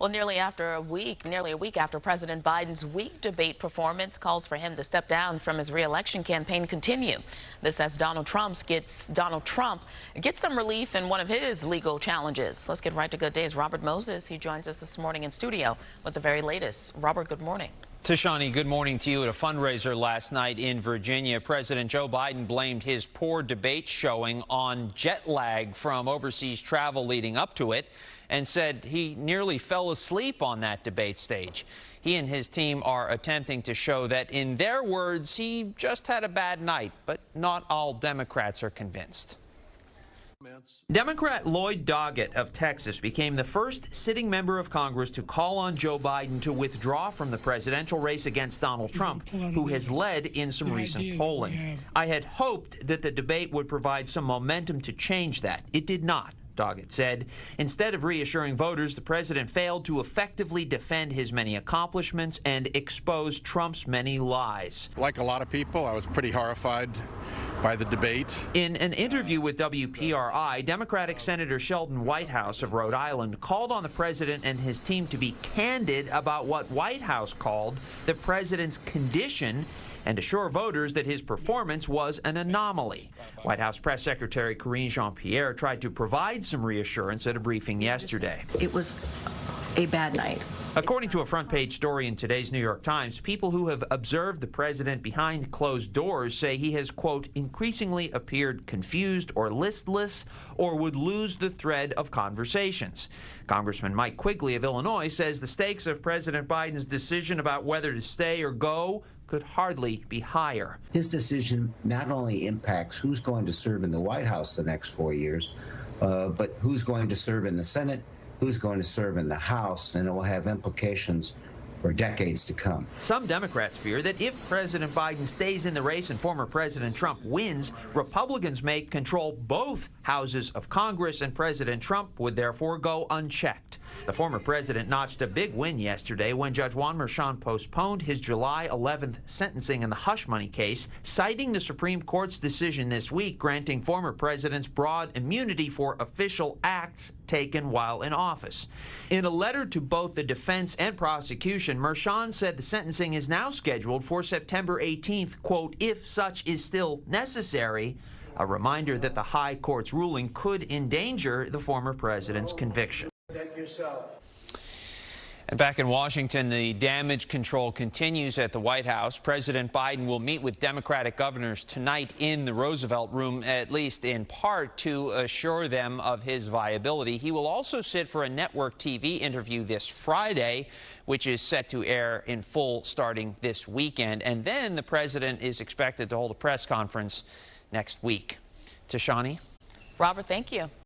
Well, nearly a week after President Biden's weak debate performance, calls for him to step down from his re-election campaign continue. This as Donald Trump gets some relief in one of his legal challenges. Let's get right to Good Day's Robert Moses. He joins us this morning in studio with the very latest. Robert, good morning. Tashani, good morning to you. At a fundraiser last night in Virginia, President Joe Biden blamed his poor debate showing on jet lag from overseas travel leading up to it and said he nearly fell asleep on that debate stage. He and his team are attempting to show that, in their words, he just had a bad night, but not all Democrats are convinced. Democrat Lloyd Doggett of Texas became the first sitting member of Congress to call on Joe Biden to withdraw from the presidential race against Donald Trump, who has led in some recent polling. I had hoped that the debate would provide some momentum to change that. It did not, Doggett said. Instead of reassuring voters, the president failed to effectively defend his many accomplishments and expose Trump's many lies. Like a lot of people, I was pretty horrified by the debate. In an interview with WPRI, Democratic Senator Sheldon Whitehouse of Rhode Island called on the president and his team to be candid about what Whitehouse called the president's condition and assure voters that his performance was an anomaly. White House Press Secretary Karine Jean-Pierre tried to provide some reassurance at a briefing yesterday. It was a bad night. According to a front-page story in today's New York Times, people who have observed the president behind closed doors say he has, quote, increasingly appeared confused or listless or would lose the thread of conversations. Congressman Mike Quigley of Illinois says the stakes of President Biden's decision about whether to stay or go could hardly be higher. His decision not only impacts who's going to serve in the White House the next 4 years, but who's going to serve in the Senate, who's going to serve in the House, and it will have implications for decades to come. Some Democrats fear that if President Biden stays in the race and former President Trump wins, Republicans may control both houses of Congress, and President Trump would therefore go unchecked. The former president notched a big win yesterday when Judge Juan Merchan postponed his July 11th sentencing in the hush money case, citing the Supreme Court's decision this week granting former presidents broad immunity for official acts taken while in office. In a letter to both the defense and prosecution, Merchan said the sentencing is now scheduled for September 18th, quote, if such is still necessary, a reminder that the high court's ruling could endanger the former president's conviction. And back in Washington, the damage control continues at the White House. President Biden will meet with Democratic governors tonight in the Roosevelt Room, at least in part, to assure them of his viability. He will also sit for a network TV interview this Friday, which is set to air in full starting this weekend. And then the president is expected to hold a press conference next week. Tashani? Robert, thank you.